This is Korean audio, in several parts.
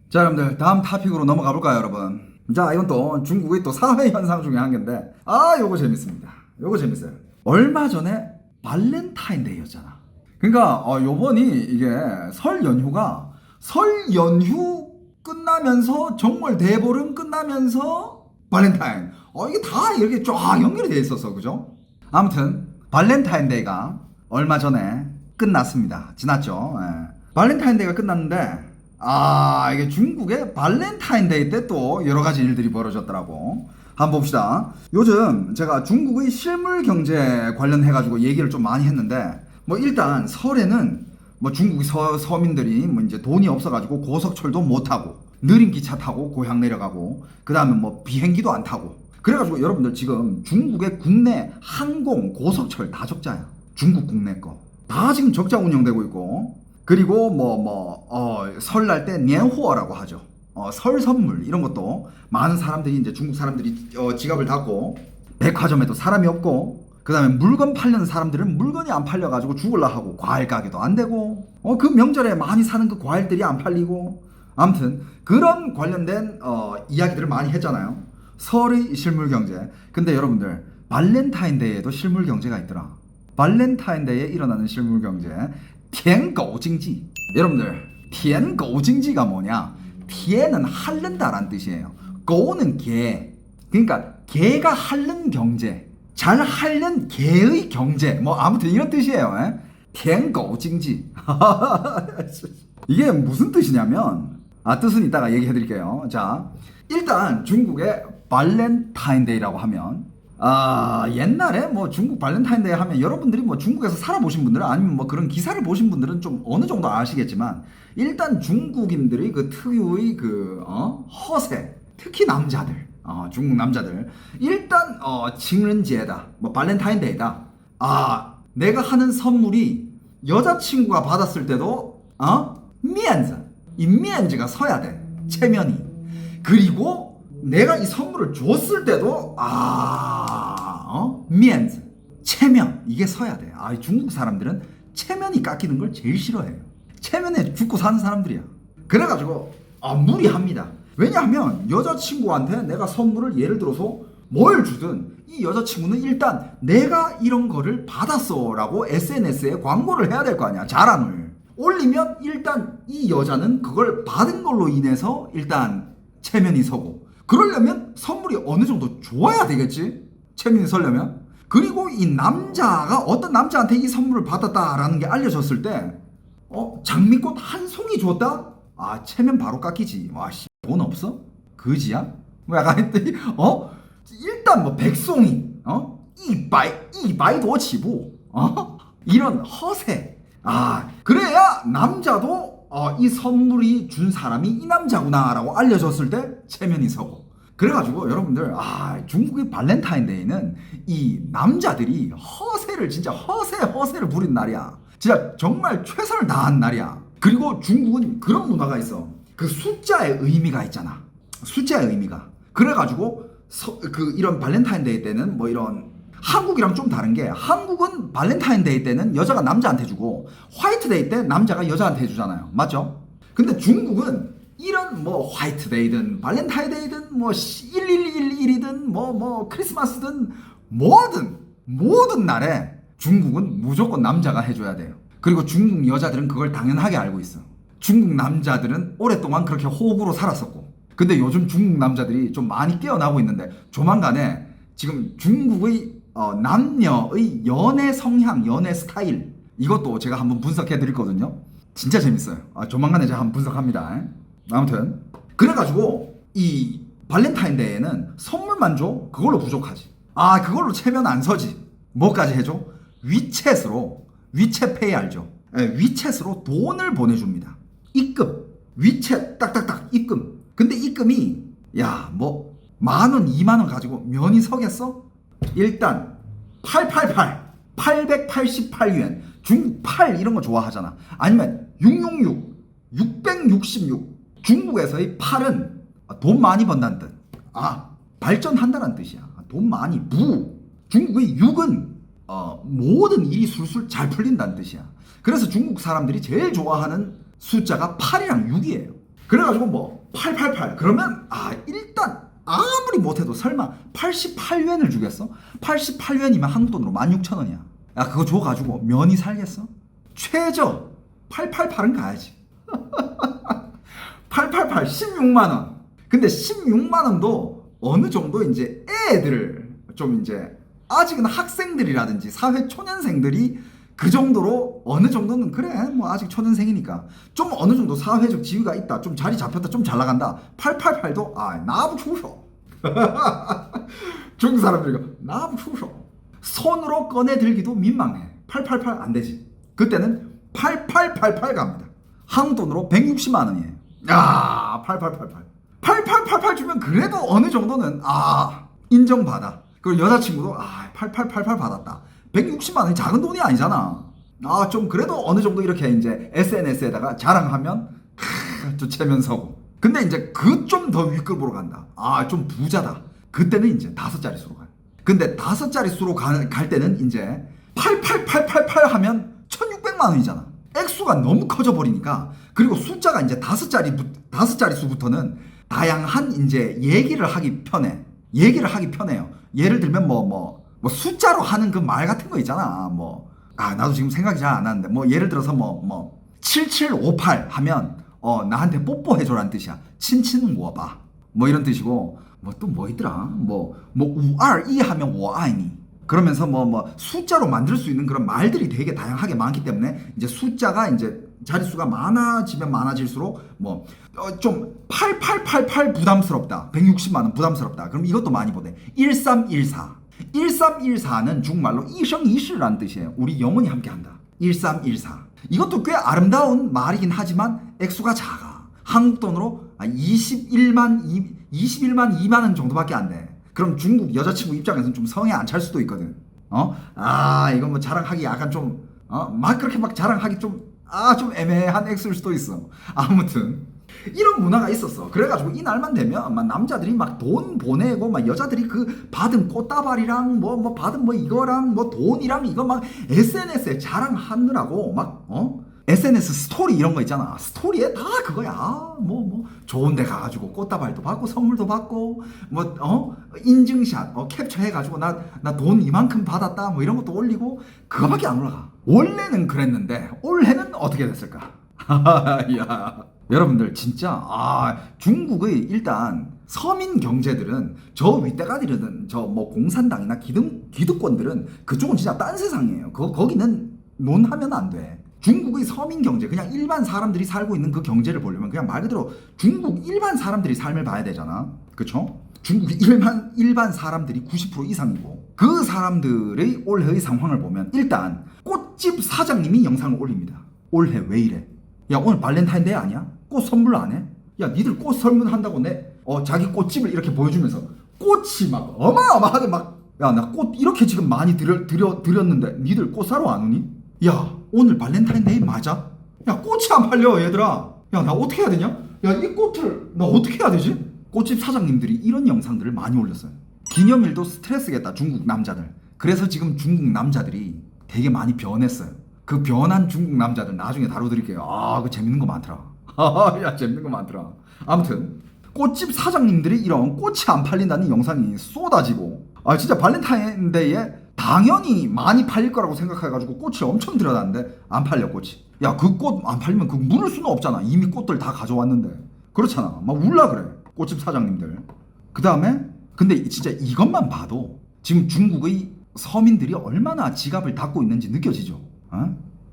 자, 여러분들 다음 토픽으로 넘어가 볼까요, 여러분? 자, 이건 또 중국의 또 사회 현상 중에 한 개인데, 요거 재밌습니다. 요거 재밌어요. 얼마 전에 발렌타인데이였잖아. 그러니까 요번이 이게 설 연휴 끝나면서 정월 대보름 끝나면서 발렌타인. 이게 다 이렇게 쫙 연결이 돼 있었어, 그죠? 아무튼 발렌타인데이가 얼마 전에 끝났습니다. 지났죠? 예. 발렌타인데이가 끝났는데 이게 중국의 발렌타인데이 때 또 여러 가지 일들이 벌어졌더라고. 한번 봅시다. 요즘 제가 중국의 실물 경제 관련해가지고 얘기를 좀 많이 했는데, 뭐 일단 설에는 뭐 중국 서민들이 뭐 이제 돈이 없어가지고 고속철도 못 타고 느린 기차 타고 고향 내려가고, 그 다음에 뭐 비행기도 안 타고. 그래가지고 여러분들 지금 중국의 국내 항공 고속철 다 적자야. 중국 국내 거 다 지금 적자 운영되고 있고, 그리고 설날 때年货라고 하죠. 설 선물 이런 것도 많은 사람들이 이제 중국 사람들이 지갑을 닫고, 백화점에도 사람이 없고, 그 다음에 물건 팔려는 사람들은 물건이 안 팔려가지고 죽을라 하고 과일 가게도 안 되고, 그 명절에 많이 사는 그 과일들이 안 팔리고. 아무튼 그런 관련된 이야기들을 많이 했잖아요. 설의 실물 경제. 근데 여러분들 발렌타인데이에도 실물 경제가 있더라. 발렌타인데이에 일어나는 실물 경제, 舔狗经济. 여러분들 舔狗经济가 뭐냐? 舔은 핥는다라는 뜻이에요.狗는 개. 그러니까 개가 핥는 경제, 잘 핥는 개의 경제, 뭐 아무튼 이런 뜻이에요. 舔狗经济. 이게 무슨 뜻이냐면, 뜻은 이따가 얘기해 드릴게요. 자, 일단 중국의 발렌타인데이라고 하면, 옛날에 뭐 중국 발렌타인데이 하면 여러분들이 뭐 중국에서 살아보신 분들은, 아니면 뭐 그런 기사를 보신 분들은 좀 어느 정도 아시겠지만, 일단 중국인들의 그 특유의 그 허세, 특히 남자들, 중국 남자들, 일단 칭른제다, 뭐 발렌타인데이다. 내가 하는 선물이 여자친구가 받았을 때도 면子, 이 면子가 서야 돼, 체면이. 그리고 내가 이 선물을 줬을 때도 면子, 체면, 이게 서야 돼. 중국 사람들은 체면이 깎이는 걸 제일 싫어해요. 체면에 죽고 사는 사람들이야. 그래가지고 무리합니다. 왜냐하면 여자친구한테 내가 선물을 예를 들어서 뭘 주든, 이 여자친구는 일단 내가 이런 거를 받았어 라고 SNS에 광고를 해야 될 거 아니야. 자랑을 올리면 일단 이 여자는 그걸 받은 걸로 인해서 일단 체면이 서고, 그러려면 선물이 어느 정도 좋아야 되겠지, 체면이 서려면. 그리고 이 남자가 어떤 남자한테 이 선물을 받았다라는 게 알려졌을 때, 장미꽃 한 송이 줬다? 체면 바로 깎이지. 돈 없어? 그지야? 뭐 약간 했더니 일단 뭐 백송이, 이百多起步, 이런 허세. 그래야 남자도 이 선물이 준 사람이 이 남자구나라고 알려졌을 때 체면이 서고. 그래가지고 여러분들 중국의 발렌타인데이는 이 남자들이 허세를, 진짜 허세를 부린 날이야. 진짜 정말 최선을 다한 날이야. 그리고 중국은 그런 문화가 있어. 그 숫자의 의미가 있잖아. 숫자의 의미가. 그래가지고 이런 발렌타인데이 때는 뭐 이런, 한국이랑 좀 다른 게, 한국은 발렌타인데이 때는 여자가 남자한테 주고 화이트데이 때 남자가 여자한테 해주잖아요. 맞죠? 근데 중국은 이런 뭐 화이트데이든 발렌타인데이든 뭐 1111이든 뭐 크리스마스든 모든 날에 중국은 무조건 남자가 해줘야 돼요. 그리고 중국 여자들은 그걸 당연하게 알고 있어. 중국 남자들은 오랫동안 그렇게 호구로 살았었고. 근데 요즘 중국 남자들이 좀 많이 깨어나고 있는데, 조만간에 지금 중국의 남녀의 연애 성향, 연애 스타일, 이것도 제가 한번 분석해 드렸거든요. 진짜 재밌어요. 조만간에 제가 한번 분석합니다. 아무튼 그래가지고 이 발렌타인데이에는 선물만 줘? 그걸로 부족하지. 그걸로 체면 안 서지. 뭐까지 해줘? 위챗페이 알죠? 위챗으로 돈을 보내줍니다. 입금, 위챗 딱딱딱 입금. 근데 입금이 뭐 10,000원, 20,000원 가지고 면이 서겠어? 일단 888유엔, 중국 8 이런 거 좋아하잖아. 아니면 666, 666. 중국에서의 8은 돈 많이 번다는 뜻. 발전한다는 뜻이야. 돈 많이. 중국의 6은 모든 일이 술술 잘 풀린다는 뜻이야. 그래서 중국 사람들이 제일 좋아하는 숫자가 8이랑 6이에요. 그래가지고 뭐 888 그러면 일단 아무리 못해도 설마 88元을 주겠어? 88元이면 한국 돈으로 16,000원이야. 야 그거 줘가지고 면이 살겠어? 최저 888은 가야지. 888 16만원. 근데 16만원도 어느 정도 이제 애들 좀 이제 아직은 학생들이라든지 사회 초년생들이 그 정도로 어느 정도는 그래 뭐 아직 초년생이니까 좀 어느 정도 사회적 지위가 있다, 좀 자리 잡혔다, 좀 잘 나간다. 888도 나부 추쇼. 중국 사람들이 나부 추쇼. 손으로 꺼내 들기도 민망해. 888 안 되지. 그때는 8888 갑니다. 한국 돈으로 160만 원이에요. 야, 8888. 8888 주면 그래도 어느 정도는 인정받아. 그리고 여자친구도 8888 받았다. 160만 원이 작은 돈이 아니잖아. 좀 그래도 어느 정도 이렇게 이제 SNS에다가 자랑하면 또 체면서고. 근데 이제 그 좀 더 윗급으로 간다. 좀 부자다. 그때는 이제 5자릿수로 가요. 근데 5자릿수로 갈 때는 이제 88888 하면 1600만 원이잖아. 액수가 너무 커져 버리니까. 그리고 숫자가 이제 5자릿수부터는 다양한 이제 얘기를 하기 편해. 얘기를 하기 편해요. 예를 들면 뭐 숫자로 하는 그 말 같은 거 있잖아. 나도 지금 생각이 잘 안 나는데 예를 들어서 7758 하면 나한테 뽀뽀해줘라는 뜻이야. 친친은 워봐. 이런 뜻이고 또 뭐 있더라. 우알이 하면 워아이니. 그러면서 숫자로 만들 수 있는 그런 말들이 되게 다양하게 많기 때문에 이제 숫자가 이제 자릿수가 많아지면 많아질수록 좀 8888 부담스럽다. 160만 원 부담스럽다. 그럼 이것도 많이 보내. 1314. 1314는 중국말로 이생이시라는 뜻이에요. 우리 영원히 함께한다. 1314. 이것도 꽤 아름다운 말이긴 하지만 액수가 작아. 한국 돈으로 21만 2만 원 정도밖에 안 돼. 그럼 중국 여자친구 입장에서는 좀 성에 안 찰 수도 있거든. 이거 자랑하기 약간 좀 막 그렇게 막 자랑하기 좀 애매한 액수일 수도 있어. 아무튼 이런 문화가 있었어. 그래가지고 이날만 되면 막 남자들이 막 돈 보내고 막 여자들이 그 받은 꽃다발이랑 받은 이거랑 돈이랑 이거 막 SNS에 자랑하느라고 막 SNS 스토리 이런 거 있잖아. 스토리에 다 그거야. 좋은 데 가가지고 꽃다발도 받고 선물도 받고 인증샷 캡처해가지고 나 돈 이만큼 받았다 이런 것도 올리고 그거밖에 안 올라가. 원래는 그랬는데 올해는 어떻게 됐을까? 야, 여러분들 진짜 중국의 일단 서민 경제들은 저 윗대가리들은 저 공산당이나 기득권들은 그쪽은 진짜 딴 세상이에요. 거기는 논하면 안 돼. 중국의 서민 경제, 그냥 일반 사람들이 살고 있는 그 경제를 보려면 그냥 말 그대로 중국 일반 사람들이 삶을 봐야 되잖아. 그쵸? 중국 일반 사람들이 90% 이상이고 그 사람들의 올해의 상황을 보면 일단 꽃집 사장님이 영상을 올립니다. 올해 왜 이래? 야 오늘 발렌타인데이 아니야? 꽃 선물 안 해? 야 니들 꽃 선물한다고 자기 꽃집을 이렇게 보여주면서 꽃이 막 어마어마하게 야 나 꽃 이렇게 지금 많이 드렸는데 니들 꽃 사러 안 오니? 야 오늘 발렌타인데이 맞아? 야 꽃이 안 팔려 얘들아. 야 나 어떻게 해야 되냐? 야 이 꽃을 나 어떻게 해야 되지? 꽃집 사장님들이 이런 영상들을 많이 올렸어요. 기념일도 스트레스겠다 중국 남자들. 그래서 지금 중국 남자들이 되게 많이 변했어요. 그 변한 중국 남자들 나중에 다뤄드릴게요. 그거 재밌는 거 많더라. 야 재밌는 거 많더라. 아무튼 꽃집 사장님들이 이런 꽃이 안 팔린다는 영상이 쏟아지고 진짜 발렌타인데이에 당연히 많이 팔릴 거라고 생각해가지고 꽃을 엄청 들여놨는데 안 팔려 꽃이. 야 그 꽃 안 팔리면 그거 물을 수는 없잖아. 이미 꽃들 다 가져왔는데. 그렇잖아. 막 울라 그래 꽃집 사장님들. 그 다음에 근데 진짜 이것만 봐도 지금 중국의 서민들이 얼마나 지갑을 닫고 있는지 느껴지죠.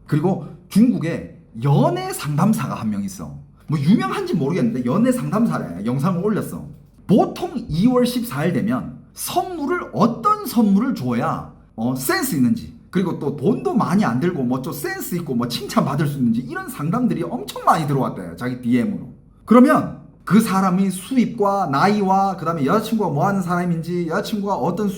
그리고 중국에 연애 상담사가 한 명 있어. 유명한지 모르겠는데 연애 상담사래. 영상을 올렸어. 보통 2월 14일 되면 선물을 어떤 선물을 줘야 센스 있는지, 그리고 또 돈도 많이 안 들고 좀 센스 있고 칭찬 받을 수 있는지 이런 상담들이 엄청 많이 들어왔대요. 자기 DM으로. 그러면 그 사람의 수입과 나이와 그 다음에 여자친구가 뭐 하는 사람인지, 여자친구가 어떤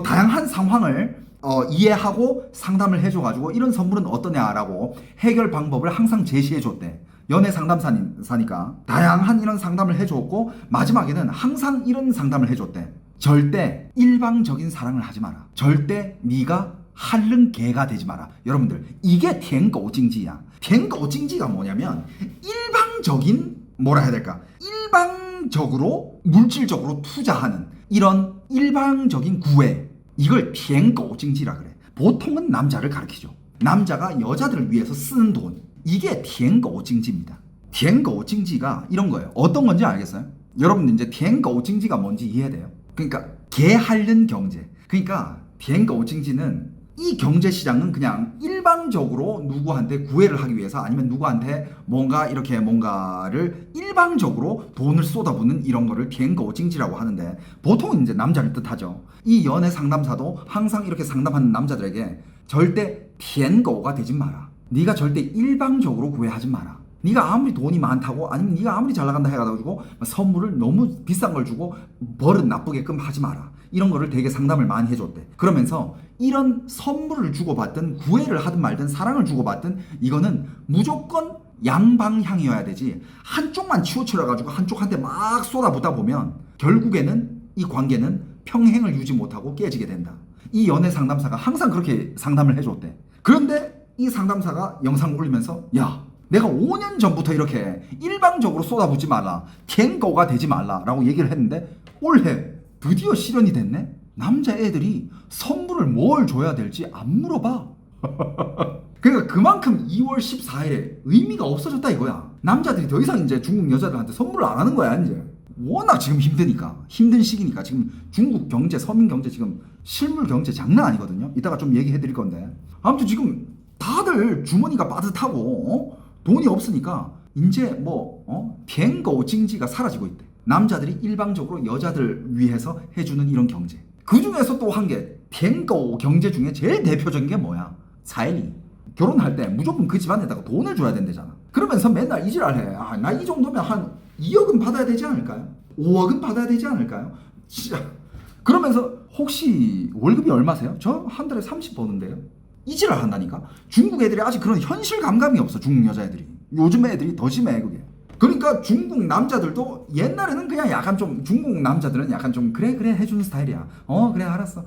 다양한 상황을 이해하고 상담을 해줘가지고 이런 선물은 어떠냐라고 해결 방법을 항상 제시해줬대. 연애 상담사니까 다양한 이런 상담을 해줬고 마지막에는 항상 이런 상담을 해줬대. 절대 일방적인 사랑을 하지 마라. 절대 네가 한른 개가 되지 마라. 여러분들 이게 텐거오징지야. 텐거오징지가 뭐냐면 일방 일방적인 뭐라 해야 될까? 일방적으로 물질적으로 투자하는 이런 일방적인 구애, 이걸 티엔거우징지라 그래. 보통은 남자를 가리키죠. 남자가 여자들을 위해서 쓰는 돈, 이게 티엔거우징지입니다. 티엔거우징지가 이런 거예요. 어떤 건지 알겠어요? 여러분들 이제 티엔거우징지가 뭔지 이해돼요? 그러니까 개핥는 경제. 그러니까 티엔거우징지는 이 경제 시장은 그냥 일방적으로 누구한테 구애를 하기 위해서 아니면 누구한테 뭔가 이렇게 뭔가를 일방적으로 돈을 쏟아붓는 이런 거를 티엔거우징지라고 하는데 보통은 이제 남자를 뜻하죠. 이 연애 상담사도 항상 이렇게 상담하는 남자들에게 절대 티엔거우가 되지 마라. 네가 절대 일방적으로 구애하지 마라. 네가 아무리 돈이 많다고 아니면 네가 아무리 잘 나간다 해가지고 선물을 너무 비싼 걸 주고 버릇 나쁘게끔 하지 마라. 이런 거를 되게 상담을 많이 해줬대. 그러면서 이런 선물을 주고받든 구애를 하든 말든 사랑을 주고받든 이거는 무조건 양방향이어야 되지 한쪽만 치우쳐가지고 한쪽한테 막 쏟아붓다 보면 결국에는 이 관계는 평행을 유지 못하고 깨지게 된다. 이 연애 상담사가 항상 그렇게 상담을 해줬대. 그런데 이 상담사가 영상을 올리면서 야, 내가 5년 전부터 이렇게 일방적으로 쏟아붓지 말라, 탱거가 되지 말라 라고 얘기를 했는데 올해 드디어 실현이 됐네? 남자애들이 선물을 뭘 줘야 될지 안 물어봐. 그러니까 그만큼 2월 14일에 의미가 없어졌다 이거야. 남자들이 더 이상 이제 중국 여자들한테 선물을 안 하는 거야 이제. 워낙 지금 힘드니까, 힘든 시기니까. 지금 중국 경제, 서민 경제 지금 실물 경제 장난 아니거든요. 이따가 좀 얘기해 드릴 건데 아무튼 지금 다들 주머니가 빠듯하고 돈이 없으니까 이제 탱거우징지가 사라지고 있대. 남자들이 일방적으로 여자들 위해서 해주는 이런 경제. 그 중에서 또 한 게 탱거우 경제 중에 제일 대표적인 게 뭐야? 사이리. 결혼할 때 무조건 그 집안에다가 돈을 줘야 된대잖아. 그러면서 맨날 이지랄해. 아, 나 이 정도면 한 2억은 받아야 되지 않을까요? 5억은 받아야 되지 않을까요? 진짜. 그러면서 혹시 월급이 얼마세요? 저 한 달에 30 버는데요. 이지랄 한다니까. 중국 애들이 아직 그런 현실 감각이 없어. 중국 여자애들이. 요즘 애들이 더 심해 그게. 그러니까 중국 남자들도 옛날에는 그냥 약간 좀 중국 남자들은 약간 좀 그래 해주는 스타일이야. 그래 알았어.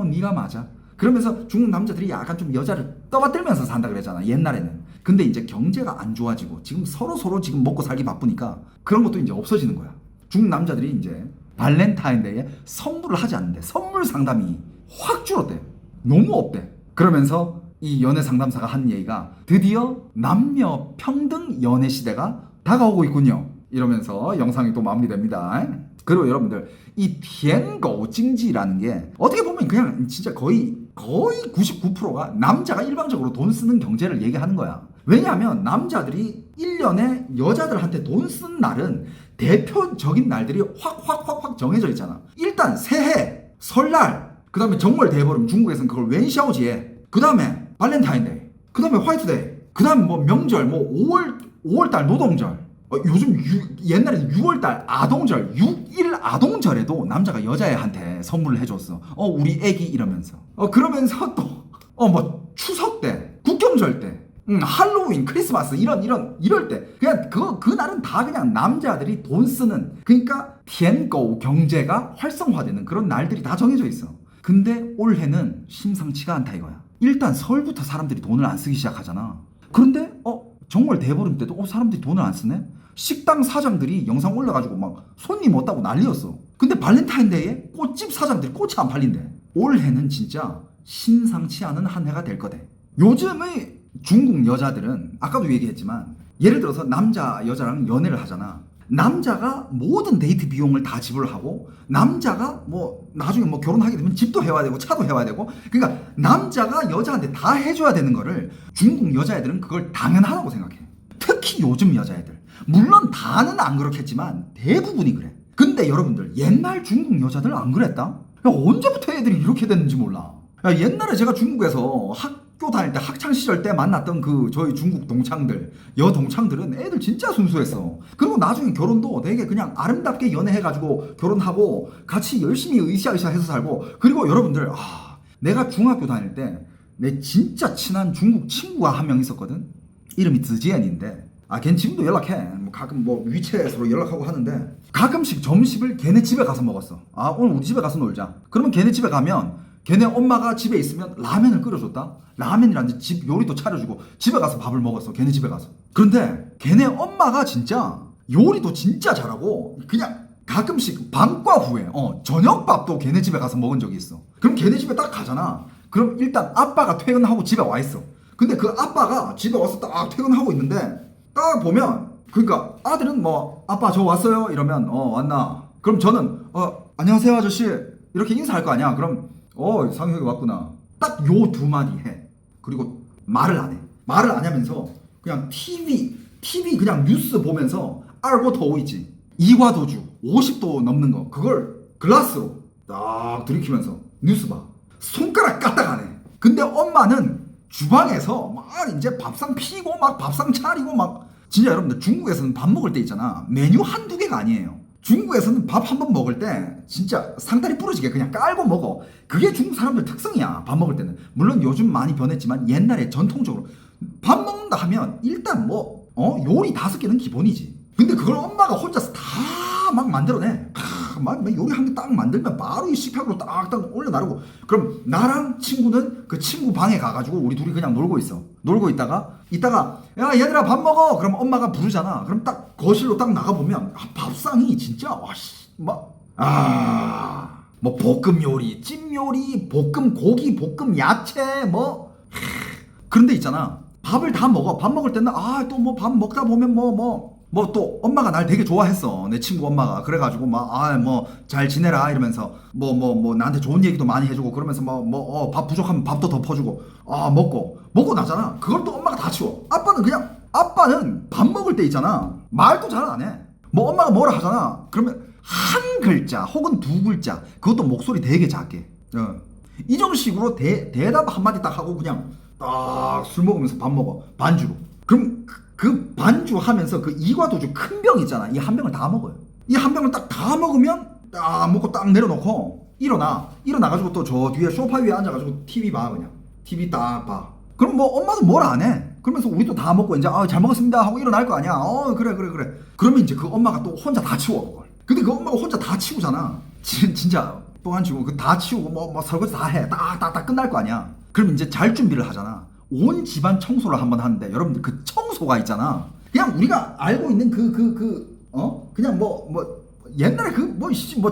네가 맞아. 그러면서 중국 남자들이 약간 좀 여자를 떠받들면서 산다 그랬잖아 옛날에는. 근데 이제 경제가 안 좋아지고 지금 서로 지금 먹고 살기 바쁘니까 그런 것도 이제 없어지는 거야. 중국 남자들이 이제 발렌타인데이에 선물을 하지 않는데 선물 상담이 확 줄었대. 너무 없대. 그러면서 이 연애 상담사가 한 얘기가 드디어 남녀 평등 연애 시대가 다가오고 있군요. 이러면서 영상이 또 마무리됩니다. 그리고 여러분들 이 티엔거우징지라는 게 어떻게 보면 그냥 진짜 거의 99%가 남자가 일방적으로 돈 쓰는 경제를 얘기하는 거야. 왜냐하면 남자들이 1년에 여자들한테 돈 쓴 날은 대표적인 날들이 확 정해져 있잖아. 일단 새해, 설날, 그 다음에 정월 대보름, 중국에서는 그걸 웬샤오지에, 그 다음에 발렌타인데이, 그 다음에 화이트데이, 그 다음에 뭐 명절, 뭐 5월달 노동절, 요즘 옛날에는 6월달 아동절, 6일 아동절에도 남자가 여자애한테 선물을 해줬어. 우리 애기 이러면서. 그러면서 또 뭐 추석 때, 국경절 때, 할로윈, 크리스마스 이럴 때 그냥 그날은 다 그냥 남자들이 돈 쓰는, 그러니까 티엔거우 경제가 활성화되는 그런 날들이 다 정해져 있어. 근데 올해는 심상치가 않다 이거야. 일단 설부터 사람들이 돈을 안 쓰기 시작하잖아. 그런데 정월 대보름 때도 사람들이 돈을 안 쓰네? 식당 사장들이 영상 올라가지고 막 손님 없다고 난리였어. 근데 발렌타인데이에 꽃집 사장들이 꽃이 안 팔린대. 올해는 진짜 심상치 않은 한 해가 될 거대. 요즘의 중국 여자들은 아까도 얘기했지만 예를 들어서 남자 여자랑 연애를 하잖아. 남자가 모든 데이트 비용을 다 지불하고 남자가 뭐 나중에 뭐 결혼하게 되면 집도 해와야 되고 차도 해와야 되고, 그러니까 남자가 여자한테 다 해줘야 되는 거를 중국 여자애들은 그걸 당연하다고 생각해. 특히 요즘 여자애들. 물론 다는 안 그렇겠지만 대부분이 그래. 근데 여러분들 옛날 중국 여자들 안 그랬다? 야, 언제부터 애들이 이렇게 됐는지 몰라. 야, 옛날에 제가 중국에서 학교 다닐 때 학창시절 때 만났던 그 저희 중국 동창들, 여동창들은 애들 진짜 순수했어. 그리고 나중에 결혼도 되게 그냥 아름답게 연애해가지고 결혼하고 같이 열심히 으쌰으쌰 해서 살고. 그리고 여러분들 내가 중학교 다닐 때 내 진짜 친한 중국 친구가 한 명 있었거든. 이름이 즈지엔인데 걔는 지금도 연락해. 가끔 뭐 위챗으로 연락하고 하는데 가끔씩 점심을 걔네 집에 가서 먹었어. 오늘 우리 집에 가서 놀자. 그러면 걔네 집에 가면 걔네 엄마가 집에 있으면 라면을 끓여줬다. 라면이라든지 집 요리도 차려주고 집에 가서 밥을 먹었어. 걔네 집에 가서. 그런데 걔네 엄마가 진짜 요리도 진짜 잘하고 그냥 가끔씩 밤과 후에 저녁밥도 걔네 집에 가서 먹은 적이 있어. 그럼 걔네 집에 딱 가잖아. 그럼 일단 아빠가 퇴근하고 집에 와 있어. 근데 그 아빠가 집에 와서 딱 퇴근하고 있는데 딱 보면 그러니까 아들은 뭐 아빠 저 왔어요 이러면 왔나. 그럼 저는 안녕하세요 아저씨 이렇게 인사할 거 아니야. 그럼 상혁이 왔구나. 딱 요 두 마디 해. 그리고 말을 안 해. 말을 안 하면서 그냥 TV 그냥 뉴스 보면서 알고 더워 있지. 이과도주 50도 넘는 거 그걸 글라스로 딱 들이키면서 뉴스 봐. 손가락 까딱 안 해. 근데 엄마는 주방에서 막 이제 밥상 피고 막 밥상 차리고 막 진짜 여러분들 중국에서는 밥 먹을 때 있잖아. 메뉴 한두 개가 아니에요. 중국에서는 밥 한 번 먹을 때 진짜 상다리 부러지게 그냥 깔고 먹어. 그게 중국 사람들 특성이야. 밥 먹을 때는. 물론 요즘 많이 변했지만 옛날에 전통적으로 밥 먹는다 하면 일단 뭐 요리 5개는 기본이지. 근데 그걸 엄마가 혼자서 다 막 만들어내. 막 요리 한 개 딱 만들면 바로 이 식탁으로 딱딱 올려놔르고. 그럼 나랑 친구는 그 친구 방에 가가지고 우리 둘이 그냥 놀고 있어. 놀고 있다가 야 얘들아 밥 먹어. 그럼 엄마가 부르잖아. 그럼 딱 거실로 딱 나가보면 밥상이 진짜 뭐 볶음 요리, 찜 요리, 볶음 고기, 볶음 야채 그런데 있잖아. 밥을 다 먹어. 밥 먹을 때는 또 뭐 밥 먹다 보면 또 엄마가 날 되게 좋아했어. 내 친구 엄마가. 그래가지고 잘 지내라 이러면서 나한테 좋은 얘기도 많이 해주고 그러면서 밥 부족하면 밥도 더 퍼주고 먹고 나잖아. 그걸 또 엄마가 다 치워. 아빠는 밥 먹을 때 있잖아. 말도 잘 안 해. 엄마가 뭐라 하잖아. 그러면 한 글자 혹은 두 글자 그것도 목소리 되게 작게 이 정식으로 대답 한마디 딱 하고 그냥 딱 술 먹으면서 밥 먹어. 반주로. 그럼 그 반주 하면서 그 이과도주 큰 병 있잖아. 이 한 병을 다 먹어요. 이 한 병을 딱 다 먹으면 딱 먹고 딱 내려놓고 일어나가지고 또 저 뒤에 소파 위에 앉아가지고 TV 봐. 그냥 TV 딱 봐. 그럼 엄마도 뭘 안 해. 그러면서 우리도 다 먹고 이제 잘 먹었습니다 하고 일어날 거 아니야. 그래. 그러면 이제 그 엄마가 또 혼자 다 치워 그걸. 근데 그 엄마가 혼자 다 치우잖아. 진짜 또 안 치우고 그 다 치우고 설거지 다 해. 딱 끝날 거 아니야. 그럼 이제 잘 준비를 하잖아. 온 집안 청소를 한번 하는데 여러분들 그 청소가 있잖아. 그냥 우리가 알고 있는 그냥 옛날에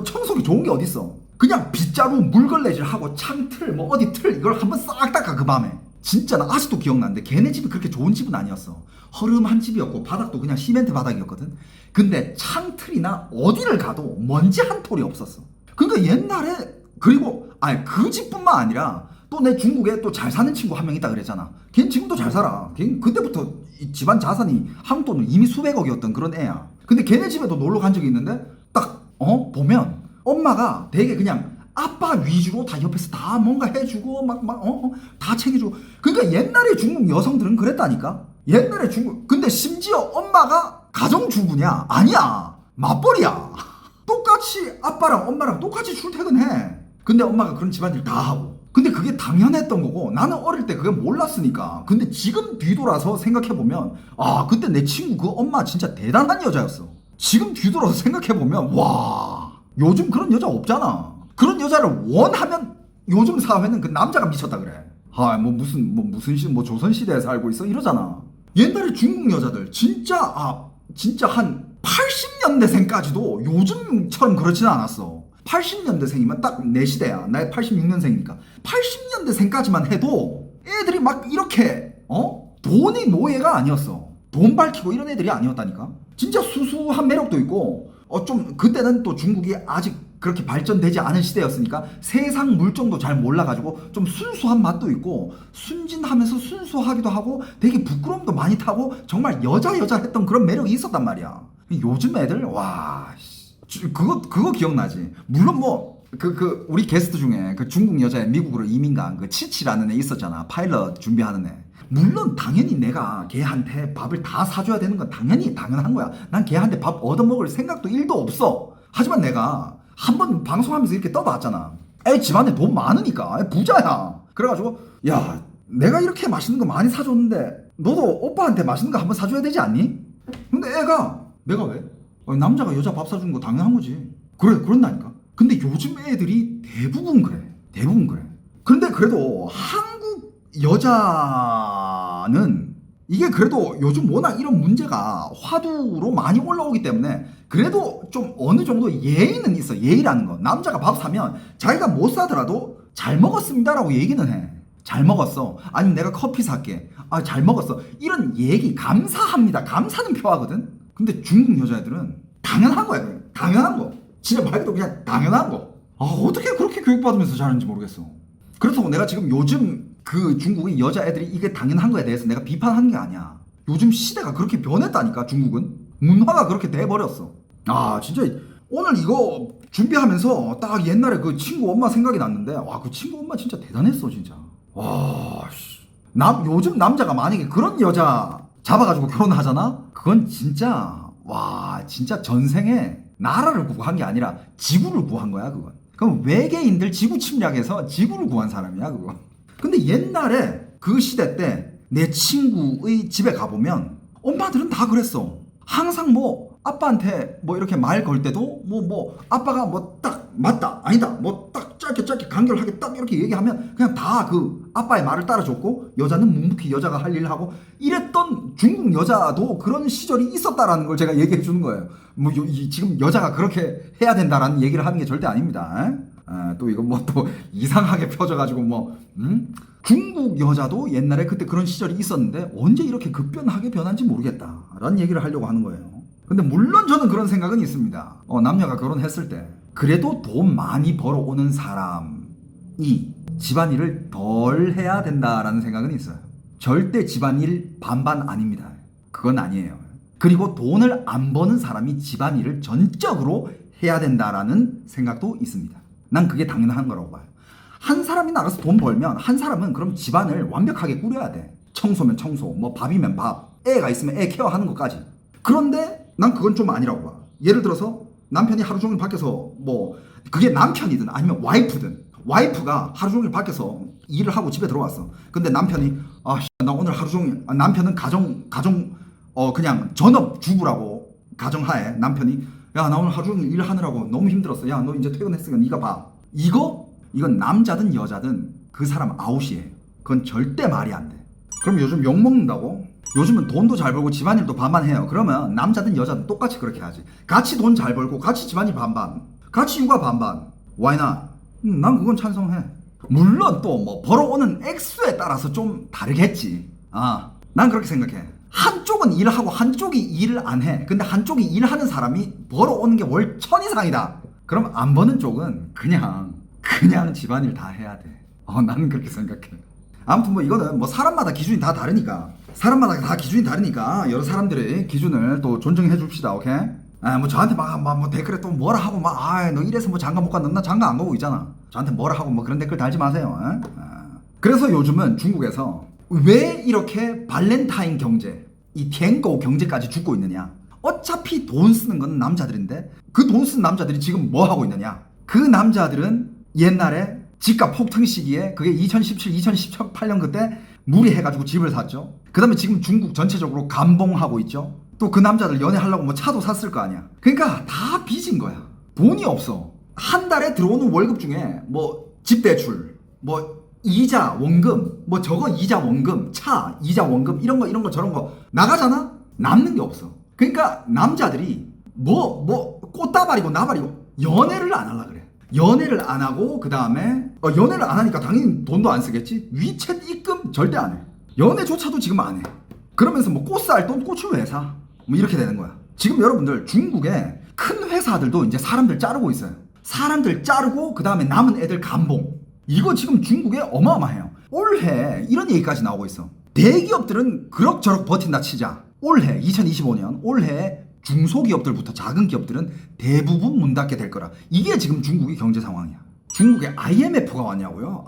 청소기 좋은 게 어딨어. 그냥 빗자루 물걸레질 하고 창틀 어디 틀 이걸 한번 싹 닦아 그 밤에. 진짜 나 아직도 기억나는데 걔네 집이 그렇게 좋은 집은 아니었어. 허름한 집이었고 바닥도 그냥 시멘트 바닥이었거든. 근데 창틀이나 어디를 가도 먼지 한 톨이 없었어. 그러니까 옛날에 그리고 그 집뿐만 아니라 또 내 중국에 또 잘 사는 친구 한 명 있다 그랬잖아. 걔는 지금도 잘 살아. 걔는 그때부터 이 집안 자산이 한국 돈은 이미 수백억이었던 그런 애야. 근데 걔네 집에도 놀러 간 적이 있는데 딱 보면 엄마가 되게 그냥 아빠 위주로 다 옆에서 다 뭔가 해주고 다 챙겨주고. 그러니까 옛날에 중국 여성들은 그랬다니까. 옛날에 중국. 근데 심지어 엄마가 가정주부냐? 아니야. 맞벌이야. 똑같이 아빠랑 엄마랑 똑같이 출퇴근해. 근데 엄마가 그런 집안일 다 하고. 근데 그게 당연했던 거고 나는 어릴 때 그게 몰랐으니까. 근데 지금 뒤돌아서 생각해보면 그때 내 친구 그 엄마 진짜 대단한 여자였어. 지금 뒤돌아서 생각해보면 와 요즘 그런 여자 없잖아. 그런 여자를 원하면 요즘 사회는 그 남자가 미쳤다 그래. 무슨 조선시대에 살고 있어 이러잖아. 옛날에 중국 여자들 진짜 한 80년대생까지도 요즘처럼 그렇지는 않았어. 80년대생이면 딱 내 시대야. 나 86년생이니까 80년대생까지만 해도 애들이 막 이렇게 돈이 노예가 아니었어. 돈 밝히고 이런 애들이 아니었다니까. 진짜 수수한 매력도 있고 좀 그때는 또 중국이 아직 그렇게 발전되지 않은 시대였으니까 세상 물정도 잘 몰라가지고 좀 순수한 맛도 있고 순진하면서 순수하기도 하고 되게 부끄러움도 많이 타고 정말 여자 했던 그런 매력이 있었단 말이야. 요즘 애들 그거 기억나지? 물론 우리 게스트 중에 그 중국 여자애 미국으로 이민 간 그 치치라는 애 있었잖아. 파일럿 준비하는 애. 물론 당연히 내가 걔한테 밥을 다 사줘야 되는 건 당연한 거야. 난 걔한테 밥 얻어먹을 생각도 1도 없어. 하지만 내가 한번 방송하면서 이렇게 떠봤잖아. 애 집안에 돈 많으니까. 애 부자야. 그래가지고 야 내가 이렇게 맛있는 거 많이 사줬는데 너도 오빠한테 맛있는 거 한번 사줘야 되지 않니? 근데 애가 내가 왜? 남자가 여자 밥 사주는 거 당연한 거지. 그런다니까. 근데 요즘 애들이 대부분 그래. 그런데 그래도 한국 여자는 이게 그래도 요즘 워낙 이런 문제가 화두로 많이 올라오기 때문에 그래도 좀 어느 정도 예의는 있어. 예의라는 거. 남자가 밥 사면 자기가 못 사더라도 잘 먹었습니다라고 얘기는 해. 잘 먹었어. 아니면 내가 커피 살게. 아, 잘 먹었어. 이런 얘기 감사합니다. 감사는 표하거든. 근데 중국 여자애들은 당연한 거야. 그냥. 당연한 거. 진짜 말 그대로 그냥 당연한 거. 아, 어떻게 그렇게 교육받으면서 잘하는지 모르겠어. 그렇다고 내가 지금 요즘 그 중국의 여자애들이 이게 당연한 거에 대해서 내가 비판하는 게 아니야. 요즘 시대가 그렇게 변했다니까. 중국은 문화가 그렇게 돼버렸어. 아, 진짜 오늘 이거 준비하면서 딱 옛날에 그 친구 엄마 생각이 났는데, 와, 그 친구 엄마 진짜 대단했어 진짜. 와, 요즘 남자가 만약에 그런 여자 잡아가지고 결혼하잖아? 그건 진짜, 와, 진짜 전생에 나라를 구한 게 아니라 지구를 구한 거야 그건. 그럼 외계인들 지구 침략해서 지구를 구한 사람이야 그거. 근데 옛날에 그 시대 때 내 친구의 집에 가보면 엄마들은 다 그랬어. 항상 뭐 아빠한테 뭐 이렇게 말 걸 때도 뭐 아빠가 뭐 딱 맞다 아니다 뭐 딱 짧게 간결하게 딱 이렇게 얘기하면 그냥 다 그 아빠의 말을 따라줬고, 여자는 묵묵히 여자가 할 일을 하고 이랬던 중국 여자도 그런 시절이 있었다라는 걸 제가 얘기해 주는 거예요. 뭐 지금 여자가 그렇게 해야 된다라는 얘기를 하는 게 절대 아닙니다. 또 이거 뭐 또 이상하게 펴져가지고 뭐 중국 여자도 옛날에 그때 그런 시절이 있었는데 언제 이렇게 급변하게 변한지 모르겠다라는 얘기를 하려고 하는 거예요. 근데 물론 저는 그런 생각은 있습니다. 남녀가 결혼했을 때 그래도 돈 많이 벌어오는 사람이 집안일을 덜 해야 된다라는 생각은 있어요. 절대 집안일 반반 아닙니다. 그건 아니에요. 그리고 돈을 안 버는 사람이 집안일을 전적으로 해야 된다라는 생각도 있습니다. 난 그게 당연한 거라고 봐요. 한 사람이 나가서 돈 벌면 한 사람은 그럼 집안을 완벽하게 꾸려야 돼. 청소면 청소, 뭐 밥이면 밥, 애가 있으면 애 케어하는 것까지. 그런데 난 그건 좀 아니라고 봐. 예를 들어서 남편이 하루 종일 밖에서 뭐 그게 남편이든 아니면 와이프든, 와이프가 하루 종일 밖에서 일을 하고 집에 들어왔어. 근데 남편이 나 오늘 하루 종일, 남편은 그냥 전업주부라고 가정하에 남편이 야, 나 오늘 하루 종일 일하느라고 너무 힘들었어. 야, 너 이제 퇴근했으니까 네가 봐. 이건 남자든 여자든 그 사람 아웃이에요. 그건 절대 말이 안 돼. 그럼 요즘 욕먹는다고? 요즘은 돈도 잘 벌고 집안일도 반반 해요. 그러면 남자든 여자든 똑같이 그렇게 하지. 같이 돈 잘 벌고 같이 집안일 반반, 같이 육아 반반. Why not? 난 그건 찬성해. 물론 또 뭐 벌어오는 액수에 따라서 좀 다르겠지. 난 그렇게 생각해. 한쪽은 일하고 한쪽이 일을 안 해. 근데 한쪽이 일하는 사람이 벌어오는 게 월 1000 이상이다. 그럼 안 버는 쪽은 그냥 집안일 다 해야 돼. 나는 그렇게 생각해. 아무튼 뭐 이거는 뭐 사람마다 기준이 다 다르니까 여러 사람들의 기준을 또 존중해 줍시다. 오케이? 뭐 저한테 뭐 댓글에 또 뭐라 하고 너 이래서 뭐 장가 못 갔나? 나 장가 안 가고 있잖아. 저한테 뭐라 하고 뭐 그런 댓글 달지 마세요. 그래서 요즘은 중국에서 왜 이렇게 발렌타인 경제, 이 舔고 경제까지 죽고 있느냐? 어차피 돈 쓰는 건 남자들인데 그 돈 쓰는 남자들이 지금 뭐 하고 있느냐? 그 남자들은 옛날에 집값 폭등 시기에 그게 2017, 2018년 그때 무리해가지고 집을 샀죠. 그 다음에 지금 중국 전체적으로 감봉하고 있죠. 또 그 남자들 연애하려고 뭐 차도 샀을 거 아니야. 그러니까 다 빚인 거야. 돈이 없어. 한 달에 들어오는 월급 중에 뭐 집 대출, 뭐 이자 원금, 뭐 저거 이자 원금, 차 이자 원금 이런 거 저런 거 나가잖아. 남는 게 없어. 그러니까 남자들이 뭐 꽃다발이고 나발이고 연애를 안 하려 그래. 연애를 안 하고 그 다음에 연애를 안 하니까 당연히 돈도 안 쓰겠지. 위챗 입금 절대 안 해. 연애조차도 지금 안 해. 그러면서 뭐 꽃 살 돈 꽃을 왜 사? 뭐 이렇게 되는 거야. 지금 여러분들 중국에 큰 회사들도 이제 사람들 자르고 있어요. 사람들 자르고 그 다음에 남은 애들 감봉. 이거 지금 중국에 어마어마해요. 올해 이런 얘기까지 나오고 있어. 대기업들은 그럭저럭 버틴다 치자. 올해 2025년 올해 중소기업들부터 작은 기업들은 대부분 문 닫게 될 거라. 이게 지금 중국의 경제 상황이야. 중국에 IMF가 왔냐고요?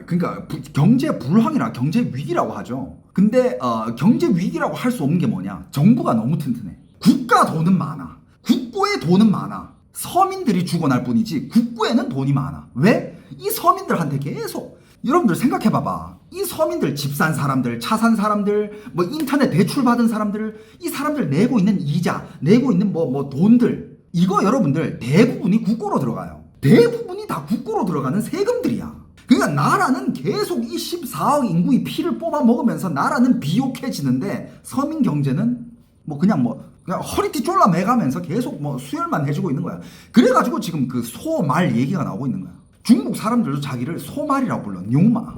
그러니까 경제 불황이라 경제 위기라고 하죠. 근데 경제 위기라고 할 수 없는 게 뭐냐? 정부가 너무 튼튼해. 국가 돈은 많아. 국고에 돈은 많아. 서민들이 죽어날 뿐이지 국고에는 돈이 많아. 왜? 이 서민들한테 계속 여러분들 생각해봐봐. 이 서민들 집 산 사람들, 차 산 사람들, 뭐 인터넷 대출 받은 사람들, 이 사람들 내고 있는 이자, 내고 있는 뭐 돈들, 이거 여러분들 대부분이 국고로 들어가요. 대부분이 다 국고로 들어가는 세금들이야. 그 그러니까 나라는 계속 이 14억 인구의 피를 뽑아 먹으면서 나라는 비옥해지는데 서민 경제는 뭐 그냥 허리띠 졸라 매가면서 계속 뭐 수혈만 해주고 있는 거야. 그래가지고 지금 그 소말 얘기가 나오고 있는 거야. 중국 사람들도 자기를 소말이라고 불러. 뉴마.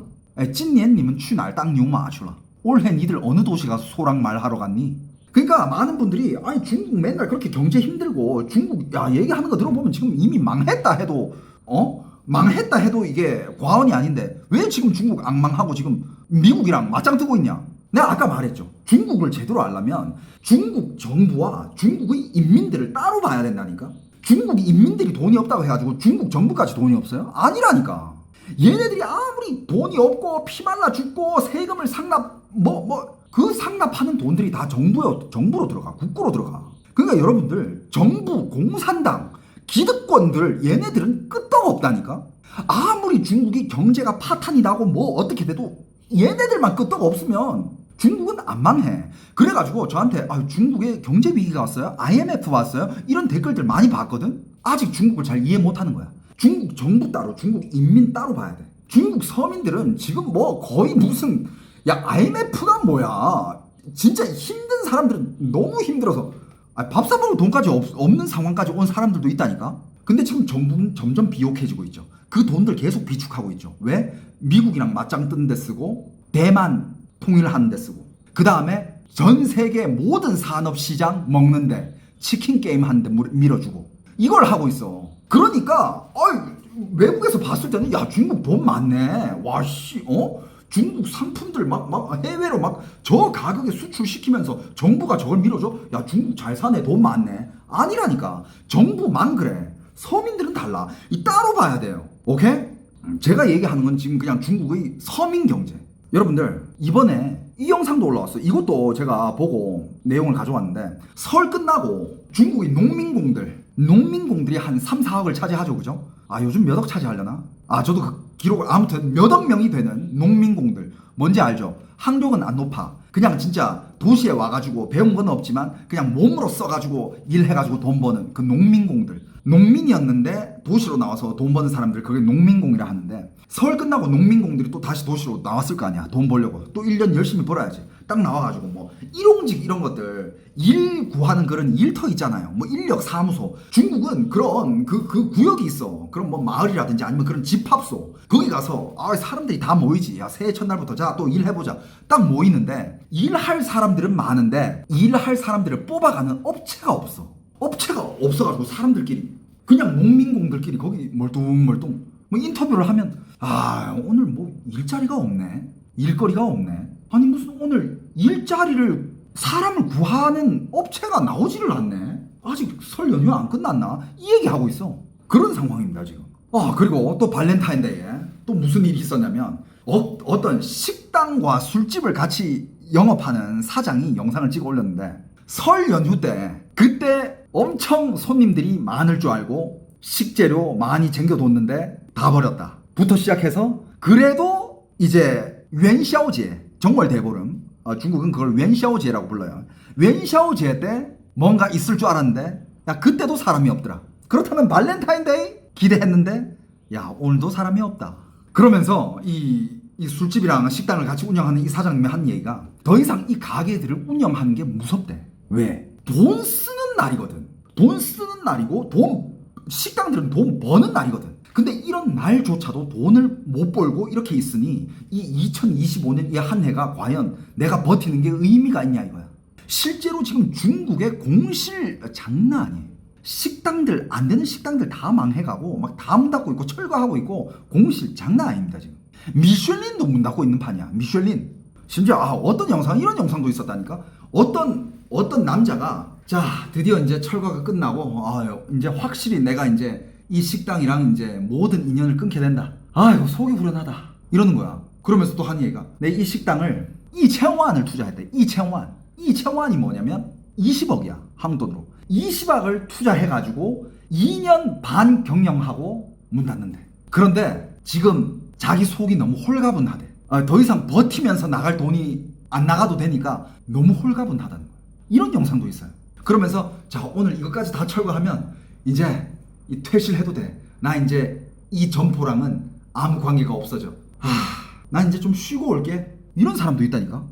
찐년님은 취날 땅 뉴마 아출라. 올해 니들 어느 도시 가서 소랑 말하러 갔니? 그러니까 많은 분들이 아니 중국 맨날 그렇게 경제 힘들고 중국 야 얘기하는 거 들어보면 지금 이미 망했다 해도 망했다 해도 이게 과언이 아닌데 왜 지금 중국 악망하고 지금 미국이랑 맞짱 뜨고 있냐? 내가 아까 말했죠. 중국을 제대로 알려면 중국 정부와 중국의 인민들을 따로 봐야 된다니까. 중국 인민들이 돈이 없다고 해가지고 중국 정부까지 돈이 없어요? 아니라니까. 얘네들이 아무리 돈이 없고 피말라 죽고 세금을 상납 그 상납하는 돈들이 다 정부로 들어가. 국고로 들어가. 그러니까 여러분들 정부, 공산당, 기득권들 얘네들은 끄떡 없다니까. 아무리 중국이 경제가 파탄이 나고 뭐 어떻게 돼도 얘네들만 끄떡 없으면 중국은 안 망해. 그래가지고 저한테 중국에 경제 위기가 왔어요? IMF 왔어요? 이런 댓글들 많이 봤거든? 아직 중국을 잘 이해 못하는 거야. 중국 정부 따로 중국 인민 따로 봐야 돼. 중국 서민들은 지금 뭐 거의 무슨 IMF가 뭐야. 진짜 힘든 사람들은 너무 힘들어서 밥 사 먹을 돈까지 없는 상황까지 온 사람들도 있다니까. 근데 지금 정부는 점점 비옥해지고 있죠. 그 돈들 계속 비축하고 있죠. 왜? 미국이랑 맞짱 뜨는 데 쓰고 대만 통일하는 데 쓰고 그 다음에 전 세계 모든 산업시장 먹는데 치킨 게임 하는데 밀어주고 이걸 하고 있어. 그러니까 외국에서 봤을 때는 야 중국 돈 많네. 와씨 중국 상품들 막 해외로 막 저 가격에 수출시키면서 정부가 저걸 밀어줘? 야 중국 잘 사네 돈 많네. 아니라니까. 정부만 그래. 서민들은 달라. 이 따로 봐야 돼요. 오케이? 제가 얘기하는 건 지금 그냥 중국의 서민 경제. 여러분들 이번에 이 영상도 올라왔어. 이것도 제가 보고 내용을 가져왔는데 설 끝나고 중국의 농민공들이 한 3, 4억을 차지하죠. 그죠? 요즘 몇 억 차지하려나? 저도 그 기록을 아무튼 몇 억 명이 되는 농민공들 뭔지 알죠? 학력은 안 높아. 그냥 진짜 도시에 와가지고 배운 건 없지만 그냥 몸으로 써가지고 일해가지고 돈 버는 그 농민공들. 농민이었는데 도시로 나와서 돈 버는 사람들 그게 농민공이라 하는데 설 끝나고 농민공들이 또 다시 도시로 나왔을 거 아니야. 돈 벌려고. 또 1년 열심히 벌어야지. 딱 나와가지고 뭐 일용직 이런 것들 일 구하는 그런 일터 있잖아요. 뭐 인력사무소. 중국은 그런 그 구역이 있어. 그런 뭐 마을이라든지 아니면 그런 집합소. 거기 가서 사람들이 다 모이지. 야 새해 첫날부터 자 또 일해보자. 딱 모이는데 일할 사람들은 많은데 일할 사람들을 뽑아가는 업체가 없어. 업체가 없어가지고 사람들끼리 그냥 농민공들끼리 거기 멀뚱멀뚱 뭐 인터뷰를 하면 오늘 뭐 일자리가 없네. 일거리가 없네. 아니 무슨 오늘 일자리를 사람을 구하는 업체가 나오지를 않네. 아직 설 연휴 안 끝났나? 이 얘기하고 있어. 그런 상황입니다 지금. 그리고 또 발렌타인데이에 또 무슨 일이 있었냐면 어떤 식당과 술집을 같이 영업하는 사장이 영상을 찍어 올렸는데 설 연휴 때 그때 엄청 손님들이 많을 줄 알고 식재료 많이 챙겨뒀는데 다 버렸다 부터 시작해서 그래도 이제 웬샤오제 정월 대보름 중국은 그걸 웬샤오제라고 불러요. 웬샤오제 때 뭔가 있을 줄 알았는데 그때도 사람이 없더라. 그렇다면 발렌타인데이 기대했는데 오늘도 사람이 없다. 그러면서 이 술집이랑 식당을 같이 운영하는 이 사장님이 한 얘기가 더 이상 이 가게들을 운영하는 게 무섭대. 왜? 돈 쓰는 날이거든. 돈 쓰는 날이고 식당들은 돈 버는 날이거든. 근데 이런 날조차도 돈을 못 벌고 이렇게 있으니 이 2025년 이 한 해가 과연 내가 버티는 게 의미가 있냐 이거야. 실제로 지금 중국의 공실 장난 아니에요. 식당들 안 되는 식당들 다 망해가고 막 다 문 닫고 있고 철거하고 있고 공실 장난 아닙니다 지금. 미슐린도 문 닫고 있는 판이야. 미슐린. 심지어 어떤 영상 이런 영상도 있었다니까. 어떤 남자가 자 드디어 이제 철거가 끝나고 이제 확실히 내가 이제 이 식당이랑 이제 모든 인연을 끊게 된다. 이거 속이 후련하다 이러는 거야. 그러면서 또 한 얘기가 내 이 식당을 2,000원을 투자했대. 2,000원이 뭐냐면 20억이야 한국 돈으로. 20억을 투자해가지고 2년 반 경영하고 문 닫는데. 그런데 지금 자기 속이 너무 홀가분하대. 더 이상 버티면서 나갈 돈이 안 나가도 되니까 너무 홀가분하다는 거야. 이런 영상도 있어요. 그러면서 자 오늘 이것까지 다 철거하면 이제 퇴실해도 돼. 나 이제 이 점포랑은 아무 관계가 없어져. 난 이제 좀 쉬고 올게. 이런 사람도 있다니까.